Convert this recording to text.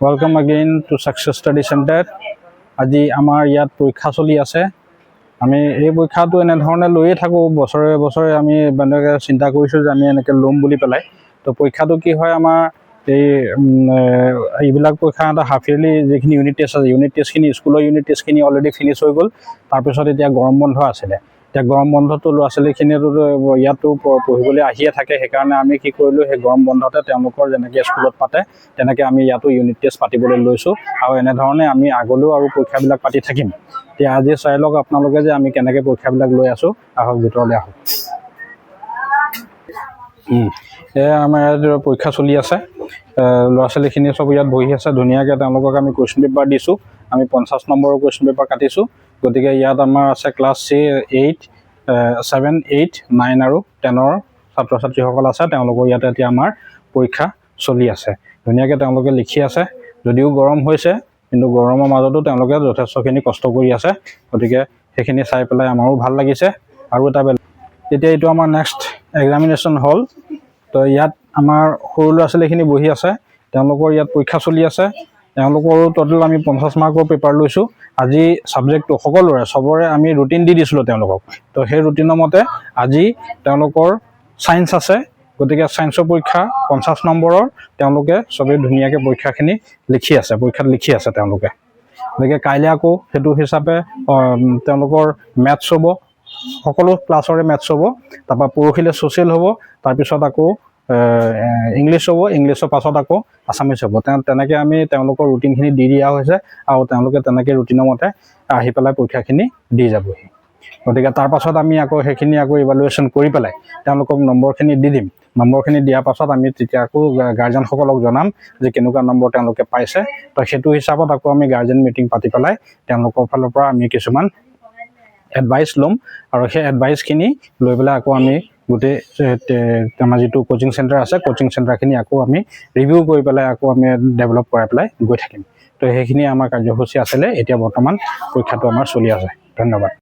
Welcome again to Success Study Center. আজি আমাৰ ইয়াত পৰীক্ষা চলি আছে। আমি এই পৰীক্ষাটো এনেধৰণে লৈয়ে থাকোঁ বছৰে বছৰে আমি মানে চিন্তা কৰিছোঁ যে আমি এনেকৈ ল'ম বুলি পেলাই। তো পৰীক্ষাটো কি হয় আমাৰ এইবিলাক পৰীক্ষা এটা হাফ ইয়াৰলি যিখিনি ইউনিট টেষ্ট আছে ইউনিট টেষ্টখিনি স্কুলৰ ইউনিট টেষ্টখিনি অলৰেডি ফিনিছ হৈ গ'ল। তাৰপিছত এতিয়া গৰম বন্ধ আছিলে। এতিয়া গৰম বন্ধটো ল'ৰা ছোৱালীখিনিয়েতো ইয়াতো পঢ়িবলৈ আহিয়ে থাকে। সেইকাৰণে আমি কি কৰিলোঁ সেই গৰম বন্ধতে তেওঁলোকৰ যেনেকৈ স্কুলত পাতে তেনেকৈ আমি ইয়াতো ইউনিট টেষ্ট পাতিবলৈ লৈছোঁ আৰু এনেধৰণে আমি আগলৈও আৰু পৰীক্ষাবিলাক পাতি থাকিম। এতিয়া আজি চাই লওক আপোনালোকে যে আমি কেনেকৈ পৰীক্ষাবিলাক লৈ আছোঁ। আহক ভিতৰলৈ আহক। এয়া আমাৰ ইয়াত পৰীক্ষা চলি আছে। ল'ৰা ছোৱালীখিনি চব ইয়াত বহি আছে ধুনীয়াকৈ তেওঁলোকক আমি কুৱেশ্যন পেপাৰ দিছোঁ। আমি 50 নম্বৰৰ কুৱেশ্যন পেপাৰ কাটিছোঁ। গতিকে ইয়াত আমাৰ আছে ক্লাছ 7, 8, 9 আৰু 10ৰ ছাত্ৰ ছাত্ৰীসকল আছে। তেওঁলোকৰ ইয়াতে এতিয়া আমাৰ পৰীক্ষা চলি আছে। ধুনীয়াকৈ তেওঁলোকে লিখি আছে। যদিও গৰম হৈছে কিন্তু গৰমৰ মাজতো তেওঁলোকে যথেষ্টখিনি কষ্ট কৰি আছে। গতিকে সেইখিনি চাই পেলাই আমাৰো ভাল লাগিছে। আৰু এটা এতিয়া এইটো আমাৰ নেক্সট এক্সামিনেশ্যন হ'ল। তো ইয়াত আমাৰ সৰু ল'ৰা ছোৱালীখিনি বহি আছে। তেওঁলোকৰ ইয়াত পৰীক্ষা চলি আছে। তেওঁলোকৰো টোটেল আমি 50 মাৰ্কৰ পেপাৰ লৈছোঁ। আজি ছাবজেক্টটো চবৰে আমি ৰুটিন দি দিছিলোঁ তেওঁলোকক। তো সেই ৰুটিনৰ মতে আজি তেওঁলোকৰ ছায়েন্স আছে। গতিকে ছায়েন্সৰ পৰীক্ষা 50 নম্বৰৰ তেওঁলোকে চবেই ধুনীয়াকৈ পৰীক্ষাখিনি পৰীক্ষাত লিখি আছে তেওঁলোকে। গতিকে কাইলৈ আকৌ সেইটো হিচাপে তেওঁলোকৰ মেথছ হ'ব। সকলো ক্লাছৰে মেথছ হ'ব। তাৰপৰা পৰহিলৈ ছ'চিয়েল হ'ব। তাৰপিছত আকৌ ইংলিছ হ'ব। ইংলিছৰ পাছত আকৌ আছামিছ হ'ব। তেনেকৈ আমি তেওঁলোকৰ ৰুটিনখিনি দি দিয়া হৈছে আৰু তেওঁলোকে তেনেকৈ ৰুটিনৰ মতে আহি পেলাই পৰীক্ষাখিনি দি যাবহি। গতিকে তাৰপাছত আমি আকৌ সেইখিনি আকৌ ইভালুৱেশ্যন কৰি পেলাই তেওঁলোকক নম্বৰখিনি দি দিম। নম্বৰখিনি দিয়াৰ পাছত আমি তেতিয়া আকৌ গাৰ্জেনসকলক জনাম যে কেনেকুৱা নম্বৰ তেওঁলোকে পাইছে। তো সেইটো হিচাপত আকৌ আমি গাৰ্জেন মিটিং পাতি পেলাই তেওঁলোকৰ ফালৰ পৰা আমি কিছুমান এডভাইচ ল'ম আৰু সেই এডভাইচখিনি লৈ পেলাই আকৌ আমি গোটেই আমাৰ যিটো কোচিং চেণ্টাৰ আছে কোচিং চেণ্টাৰখিনি আকৌ আমি ৰিভিউ কৰি পেলাই আকৌ আমি ডেভেলপ কৰাই পেলাই গৈ থাকিম। তো সেইখিনি আমাৰ কাৰ্যসূচী আছিলে। এতিয়া বৰ্তমান পৰীক্ষাটো আমাৰ চলি আছে। ধন্যবাদ।